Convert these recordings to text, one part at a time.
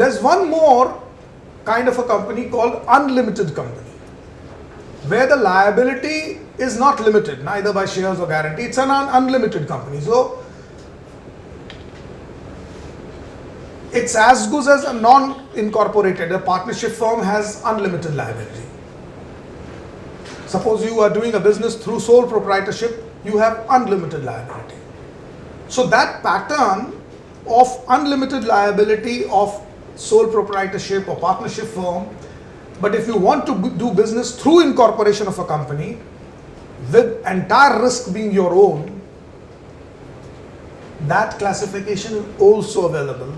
There's one more kind of a company called unlimited company, where the liability is not limited, neither by shares or guarantee. It's an unlimited company. So it's as good as a non-incorporated. A partnership firm has unlimited liability. Suppose you are doing a business through sole proprietorship, you have unlimited liability. So that pattern of unlimited liability of sole proprietorship or partnership firm, but if you want to do business through incorporation of a company with entire risk being your own, that classification is also available,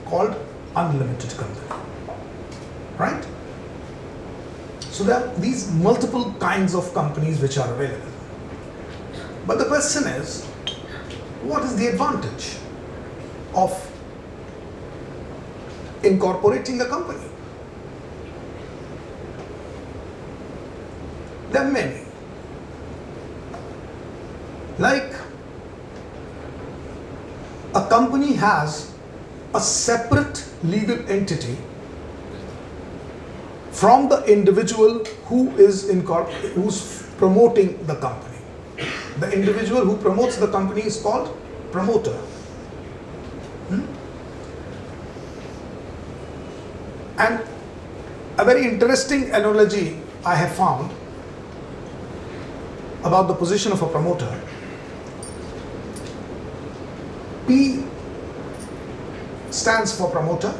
called unlimited company, right? So there are these multiple kinds of companies which are available. But the question is, what is the advantage of incorporating a company? There are many. Like, a company has a separate legal entity from the individual who's promoting the company. The individual who promotes the company is called promoter. And a very interesting analogy I have found about the position of a promoter. P stands for promoter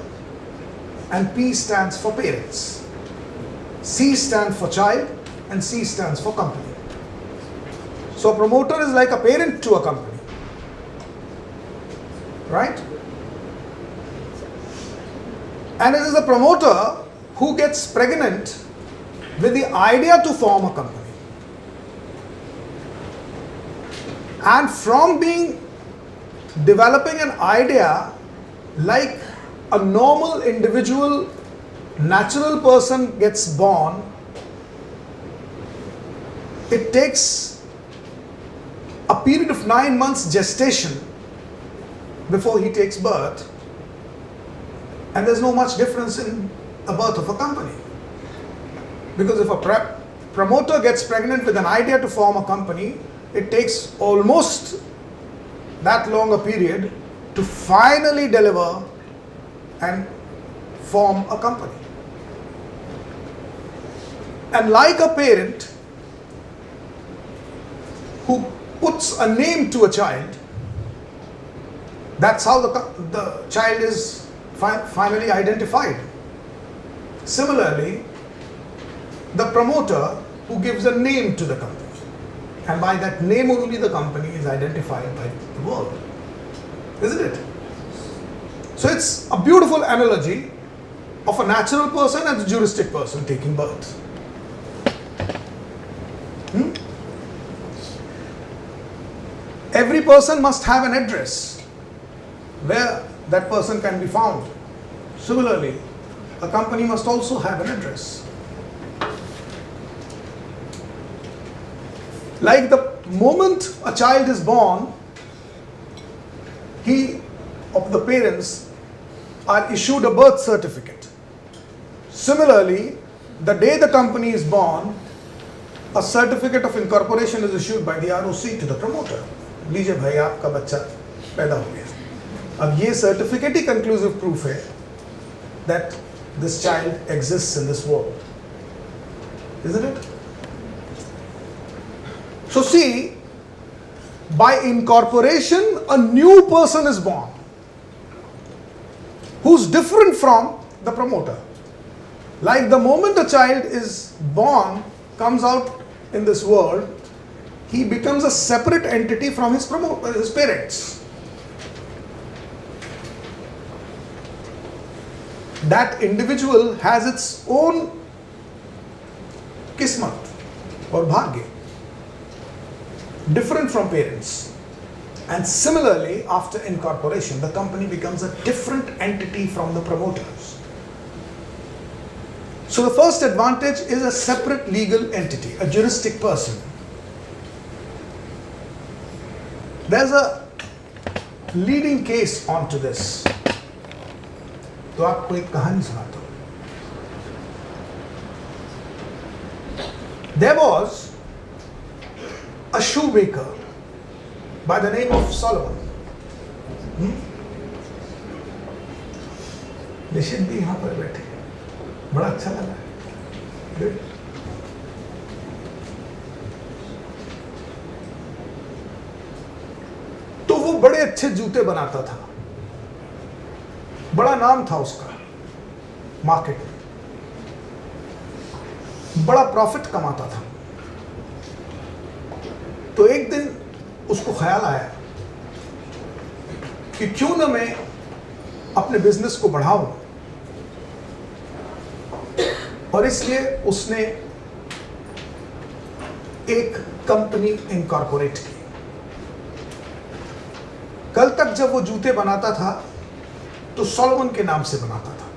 and P stands for parents. C stands for child and C stands for company. So a promoter is like a parent to a company, right? And it is the promoter who gets pregnant with the idea to form a company. And from developing an idea like a normal individual, natural person gets born, it takes a period of 9 months gestation before he takes birth. And there's no much difference in the birth of a company. Because if a promoter gets pregnant with an idea to form a company, it takes almost that long a period to finally deliver and form a company. And like a parent who puts a name to a child, that's how the child is finally identified. Similarly, the promoter who gives a name to the company, and by that name only the company is identified by the world, isn't it? So it's a beautiful analogy of a natural person and a juristic person taking birth. Every person must have an address where that person can be found. Similarly, a company must also have an address. Like the moment a child is born, the parents are issued a birth certificate. Similarly, the day the company is born, a certificate of incorporation is issued by the ROC to the promoter. लीजिए भाई आपका बच्चा पैदा हो गया. अब ये certificate ही conclusive proof है that this child exists in this world, isn't it? So see, by incorporation, a new person is born who's different from the promoter. Like the moment a child is born, comes out in this world, he becomes a separate entity from his parents. That individual has its own kismat or bhagya, different from parents. And similarly, after incorporation, the company becomes a different entity from the promoters. So the first advantage is a separate legal entity, a juristic person. There's a leading case onto this. तो आपको एक कहानी सुनाता हूं। There was a shoemaker by the name of Solomon. निश्चित भी यहां पर बैठे, बड़ा अच्छा लगा। Good. तो वो बड़े अच्छे जूते बनाता था, बड़ा नाम था उसका मार्केट में, बड़ा प्रॉफिट कमाता था। तो एक दिन उसको ख्याल आया कि क्यों ना मैं अपने बिजनेस को बढ़ाऊं, और इसलिए उसने एक कंपनी इनकॉर्पोरेट की। कल तक जब वो जूते बनाता था तो सॉलोमन के नाम से बनाता था,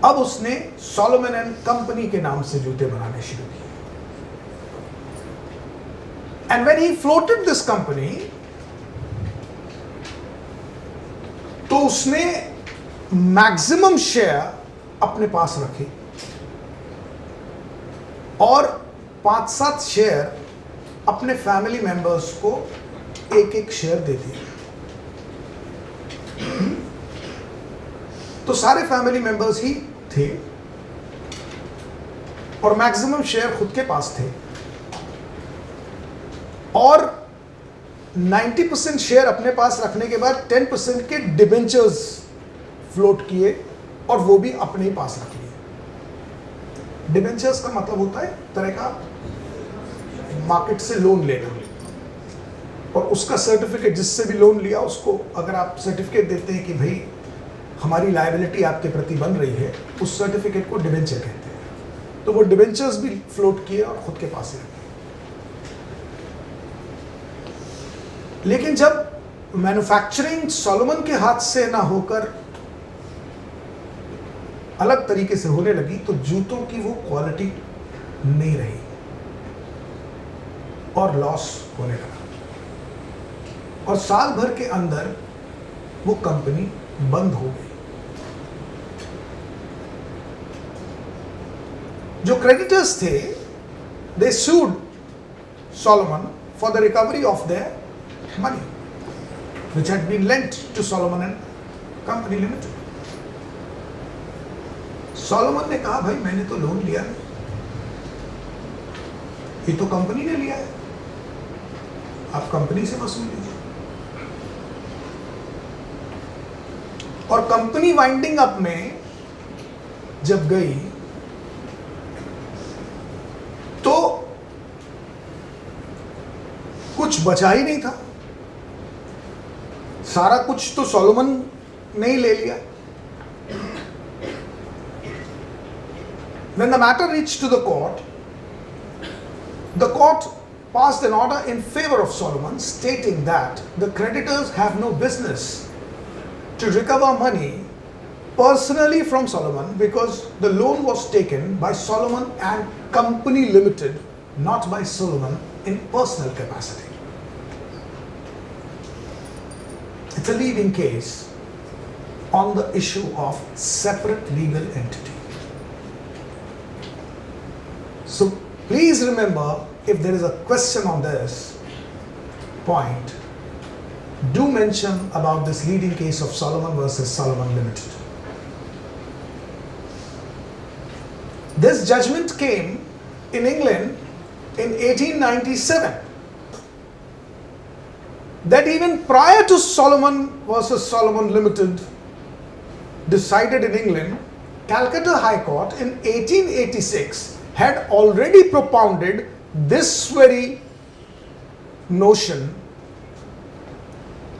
अब उसने सॉलोमन एंड कंपनी के नाम से जूते बनाने शुरू किए। And when he floated this company, तो उसने मैक्सिमम शेयर अपने पास रखे और 5-7 शेयर अपने फैमिली मेंबर्स को एक एक शेयर दे दिए। तो सारे फैमिली मेंबर्स ही थे और मैक्सिमम शेयर खुद के पास थे, और 90% शेयर अपने पास रखने के बाद 10% के डिबेंचर्स फ्लोट किए और वो भी अपने ही पास रख लिए। डिबेंचर्स का मतलब होता है तरह का मार्केट से लोन लेना, और उसका सर्टिफिकेट, जिससे भी लोन लिया उसको अगर आप सर्टिफिकेट देते हैं कि भाई हमारी लायबिलिटी आपके प्रति बन रही है, उस सर्टिफिकेट को डिबेंचर कहते हैं। तो वो डिबेंचर्स भी फ्लोट किए और खुद के पास ही रखे। लेकिन जब मैन्युफैक्चरिंग सॉलोमन के हाथ से ना होकर अलग तरीके से होने लगी, तो जूतों की वो क्वालिटी नहीं रही और लॉस होने लगा, और साल भर के अंदर वो कंपनी बंद हो गई। जो क्रेडिटर्स थे, they sued Solomon for the recovery of their money which had been lent to Solomon and Company Limited. Solomon ने कहा, भाई मैंने तो लोन लिया नहीं, ये तो कंपनी ने लिया है, आप कंपनी से वसूल लीजिए। और कंपनी वाइंडिंग अप में जब गई तो कुछ बचा ही नहीं था, सारा कुछ तो सॉलोमन ने ही ले लिया। When the matter reached to the court passed an order in favor of Solomon, stating that the creditors have no business to recover money personally from Solomon because the loan was taken by Solomon and Company Limited, not by Solomon in personal capacity. It's a leading case on the issue of separate legal entity. So please remember, if there is a question on this point, do mention about this leading case of Solomon versus Solomon Limited. This judgment came in England in 1897. That even prior to Solomon versus Solomon Limited decided in England, Calcutta High Court in 1886 had already propounded this very notion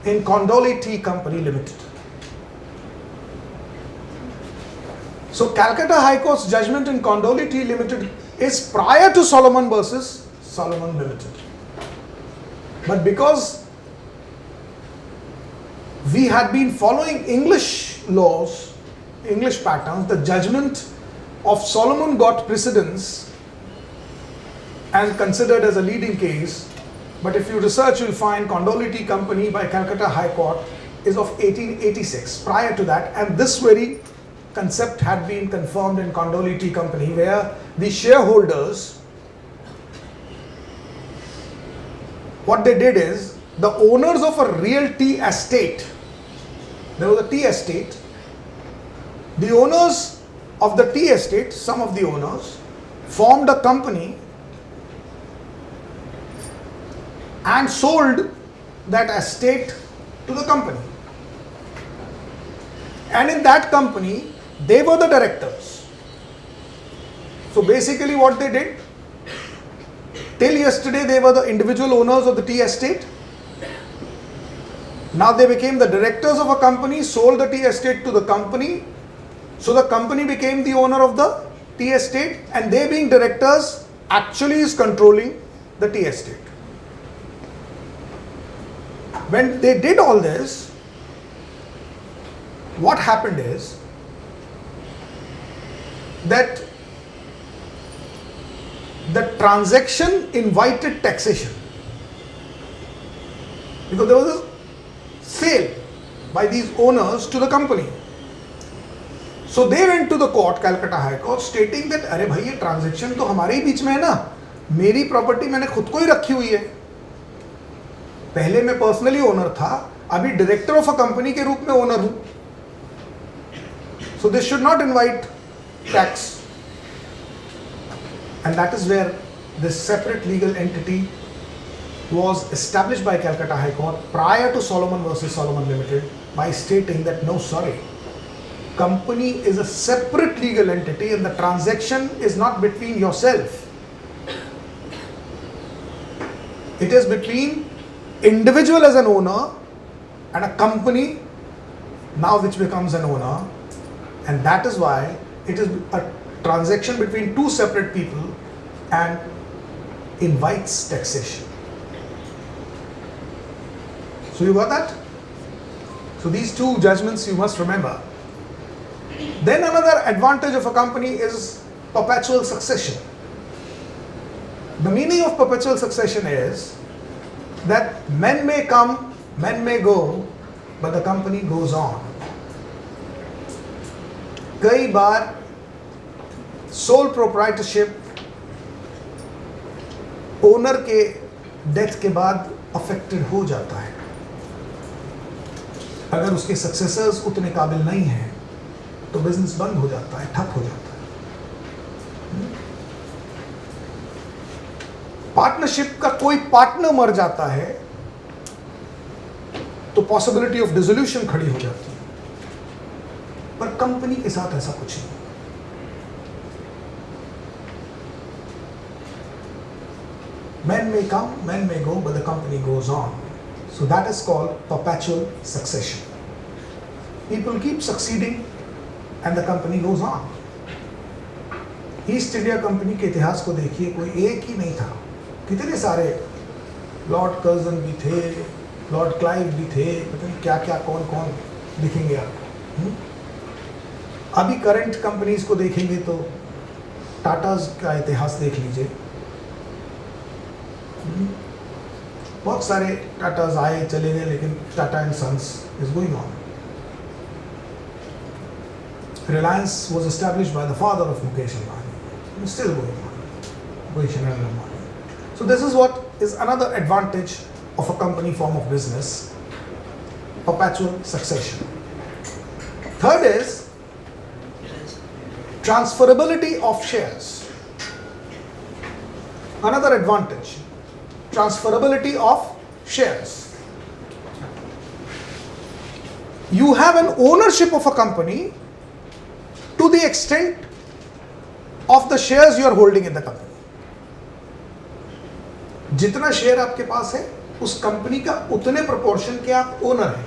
in Condoli Tea Company Limited. So Calcutta High Court's judgment in Condoli Tea Limited is prior to Solomon versus Solomon Limited. But because we had been following English laws, English patterns, the judgment of Solomon got precedence and considered as a leading case. But if you research, you'll find Condoli Tea Company by Calcutta High Court is of 1886. Prior to that, and this very concept had been confirmed in Kondoli Tea Company, where the shareholders, what they did is, the owners of a real tea estate, there was a tea estate, the owners of the tea estate, some of the owners, formed a company and sold that estate to the company. And in that company, they were the directors. So basically what they did, till yesterday they were the individual owners of the tea estate. Now they became the directors of a company, sold the tea estate to the company. So the company became the owner of the tea estate, and they being directors actually is controlling the tea estate. When they did all this, what happened is that the transaction invited taxation, because there was a sale by these owners to the company. So they went to the court, Calcutta High Court, stating that अरे भाई ये transaction तो हमारे ही बीच में है ना, मेरी property मैंने खुद को ही रखी हुई है, पहले मैं पर्सनली ओनर था, अभी डायरेक्टर ऑफ अ कंपनी के रूप में ओनर हूं, so this should not invite tax. And that is where this separate legal entity was established by Calcutta High Court prior to Solomon versus Solomon Limited by stating that no, sorry, company is a separate legal entity and the transaction is not between yourself. It is between individual as an owner and a company now which becomes an owner, and that is why it is a transaction between two separate people and invites taxation. So you got that? So these two judgments you must remember. Then another advantage of a company is perpetual succession. The meaning of perpetual succession is that men may come, men may go, but the company goes on. कई बार sole proprietorship owner के death के बाद affected हो जाता है, अगर उसके successors उतने काबिल नहीं हैं तो बिजनेस बंद हो जाता है, ठप हो जाता है। पार्टनरशिप का कोई पार्टनर मर जाता है तो पॉसिबिलिटी ऑफ डिसोल्यूशन खड़ी हो जाती है, पर कंपनी के साथ ऐसा कुछ नहीं। Men may come, men may go, but the company goes on. So that is called perpetual succession. People keep succeeding and the company goes on. East India company के इतिहास को देखिए, कोई एक ही नहीं था, कितने सारे लॉर्ड कर्जन भी थे, लॉर्ड क्लाइव भी थे, पता नहीं क्या क्या कौन कौन दिखेंगे आपको। अभी करंट कंपनीज को देखेंगे तो टाटाज का इतिहास देख लीजिए, बहुत सारे टाटाज आए चले गए, लेकिन Tata and Sons is going on. Reliance was established by the father of Mukesh Ambani. It's still going on. Mukesh Ambani. So this is what is another advantage of a company form of business, perpetual succession. Third is transferability of shares. Another advantage, transferability of shares. You have an ownership of a company to the extent of the shares you are holding in the company. जितना share आपके पास है उस company का उतने proportion के आप owner हैं।